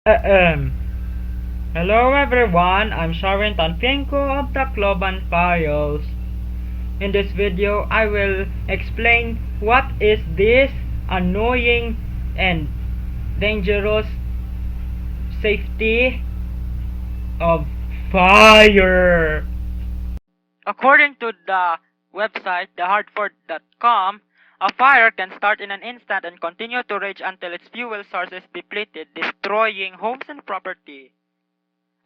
Ahem. Hello everyone, I'm Sharon Tanfienko of the Tacloban Files. In this video, I will explain what is this annoying and dangerous safety of fire. According to the website thehartford.com, a fire can start in an instant and continue to rage until its fuel source is depleted, destroying homes and property.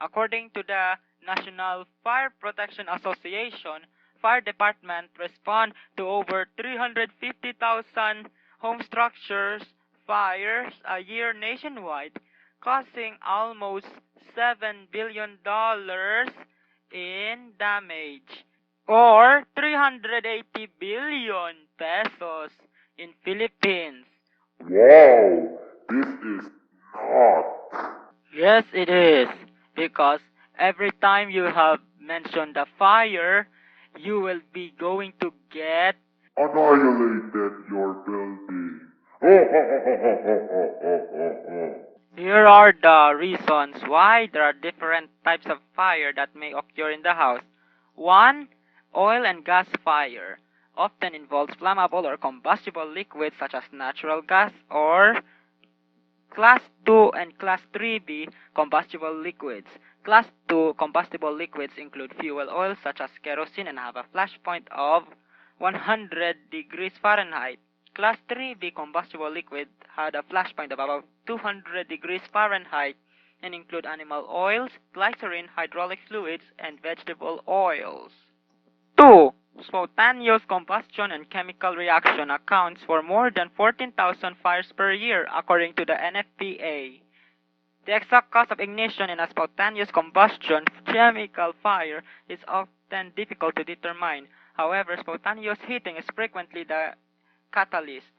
According to the National Fire Protection Association, fire departments respond to over 350,000 home structures fires a year nationwide, causing almost $7 billion in damage, or 380 billion pesos in Philippines. Wow, this is not Yes, it is. Because every time you have mentioned a fire, you will be going to get. annihilated your building. Here are the reasons why there are different types of fire that may occur in the house. 1. Oil and gas fire. Often involves flammable or combustible liquids such as natural gas or Class 2 and Class 3B combustible liquids. Class 2 combustible liquids include fuel oil such as kerosene and have a flash point of 100 degrees Fahrenheit. Class 3B combustible liquid had a flash point of about 200 degrees Fahrenheit and include animal oils, glycerin, hydraulic fluids, and vegetable oils. 2. Spontaneous combustion and chemical reaction accounts for more than 14,000 fires per year, according to the NFPA. The exact cause of ignition in a spontaneous combustion chemical fire is often difficult to determine. However, spontaneous heating is frequently the catalyst.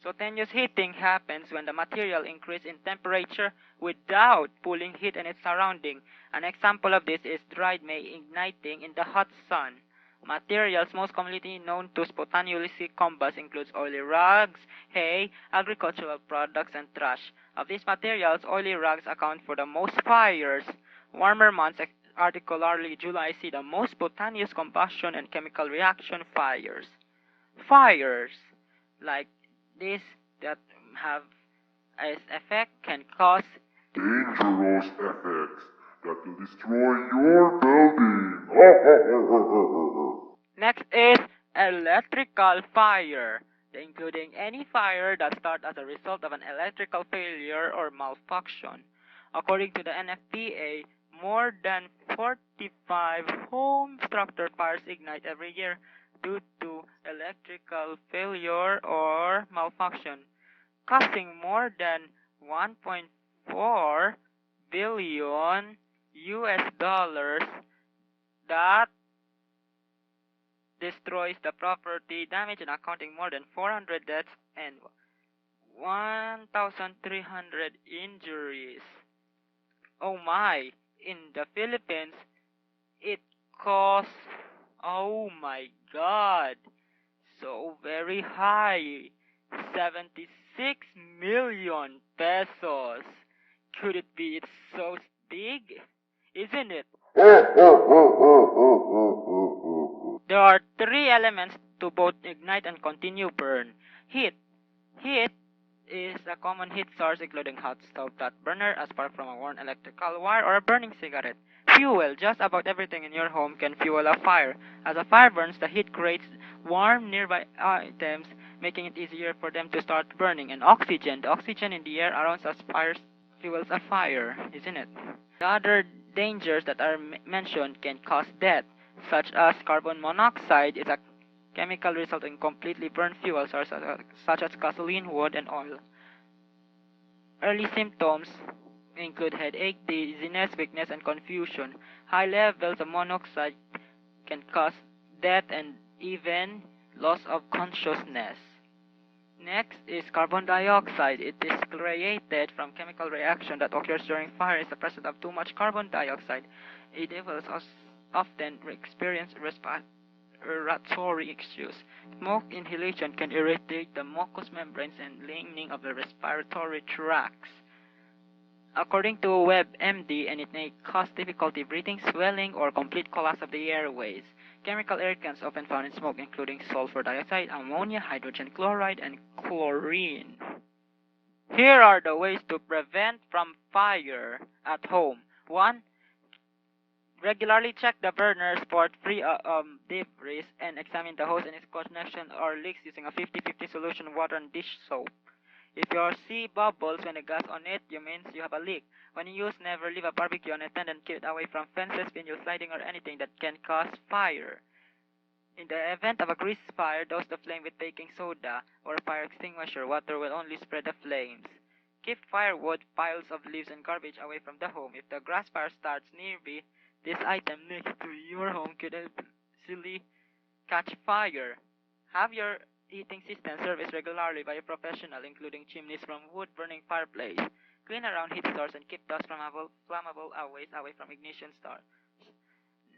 Spontaneous heating happens when the material increases in temperature without pulling heat in its surrounding. An example of this is dried May igniting in the hot sun. Materials most commonly known to spontaneously combust includes oily rugs, hay, agricultural products, and trash. Of these materials, oily rugs account for the most fires. Warmer months, particularly July, see the most spontaneous combustion and chemical reaction fires. Fires like this that have as effect can cause Dangerous effects that will destroy your building. Next is electrical fire, including any fire that starts as a result of an electrical failure or malfunction. According to the NFPA, more than 45 home structure fires ignite every year due to electrical failure or malfunction, costing more than 1.4 billion US dollars that destroys the property damage and accounting more than 400 deaths and 1,300 injuries. Oh my, in the Philippines, it costs, oh my god, so very high, 76 million pesos. Could it be it's so big? Isn't it? There are three elements to both ignite and continue burn. Heat. Heat is a common heat source including hot stove, flat burner, a spark from a worn electrical wire, or a burning cigarette. Fuel. Just about everything in your home can fuel a fire. As a fire burns, the heat creates warm nearby items, making it easier for them to start burning. And oxygen. The oxygen in the air around us fuels a fire, isn't it? The other dangers that are mentioned can cause death, such as carbon monoxide is a chemical resulting in completely burned fuel sources such as gasoline, wood, and oil. Early symptoms include headache, dizziness, weakness, and confusion. High levels of monoxide can cause death and even loss of consciousness. Next is carbon dioxide. It is created from chemical reaction that occurs during fire. In the presence of too much carbon dioxide, individuals often experience respiratory issues. Smoke inhalation can irritate the mucous membranes and lining of the respiratory tracts. according to WebMD, and it may cause difficulty breathing, swelling, or complete collapse of the airways. Chemical irritants often found in smoke including sulfur dioxide, ammonia, hydrogen chloride, and chlorine. Here are the ways to prevent from fire at home. 1. Regularly check the burners for free debris and examine the hose and its connection or leaks using a 50-50 solution water and dish soap. If you see bubbles when the gas on it, it means you have a leak. When you use, never leave a barbecue unattended and keep it away from fences, window sliding, or anything that can cause fire. In the event of a grease fire, douse the flame with baking soda or a fire extinguisher. Water will only spread the flames. Keep firewood, piles of leaves, and garbage away from the home. If the grass fire starts nearby, this item next to your home could easily catch fire. Have your heating system serviced regularly by a professional, including chimneys from wood-burning fireplace. Clean around heat source and keep dust from flammable away from ignition stars.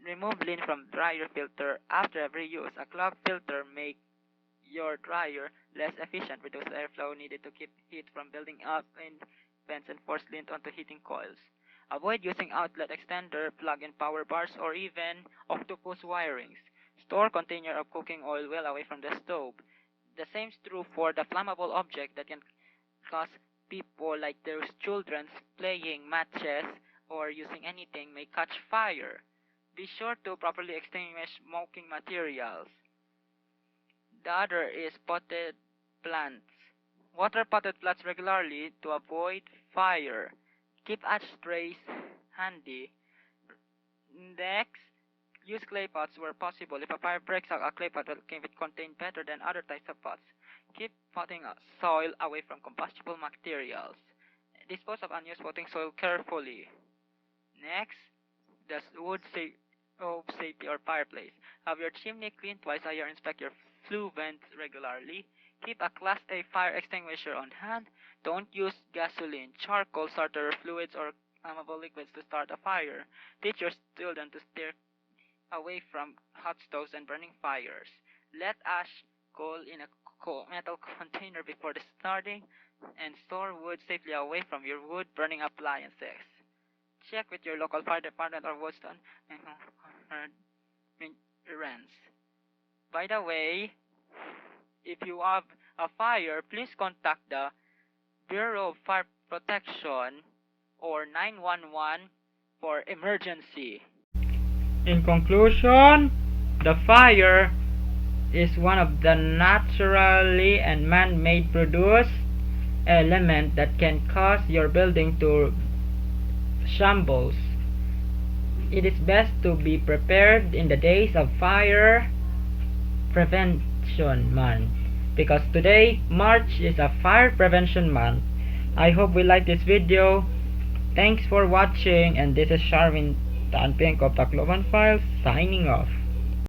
Remove lint from dryer filter after every use. A clogged filter make your dryer less efficient, reduce airflow needed to keep heat from building up in vents, and force lint onto heating coils. Avoid using outlet extender, plug-in power bars, or even octopus wirings. Store container of cooking oil well away from the stove. The same is true for the flammable object that can cause people, like those children playing matches or using anything, may catch fire. Be sure to properly extinguish smoking materials. The other is potted plants. Water potted plants regularly to avoid fire. Keep ashtrays handy. Next, use clay pots where possible. If a fire breaks out, a clay pot will contain better than other types of pots. Keep potting soil away from combustible materials. Dispose of unused potting soil carefully. Next, the wood stove safety or fireplace. Have your chimney cleaned twice a year. Inspect your flue vents regularly. Keep a Class A fire extinguisher on hand. Don't use gasoline, charcoal, starter fluids, or flammable liquids to start a fire. Teach your children to steer away from hot stoves and burning fires. Let ash cool in a metal container before starting, and store wood safely away from your wood-burning appliances. Check with your local fire department or Woodstone rents. By the way, if you have a fire, please contact the Bureau of Fire Protection or 911 for emergency. In conclusion, the fire is one of the naturally and man-made produced element that can cause your building to shambles. It is best to be prepared in the days of Fire Prevention Month, because today, March, is a Fire Prevention Month. I hope you like this video. Thanks for watching, and this is Sharwin Tanpeng of Tacloban Files signing off.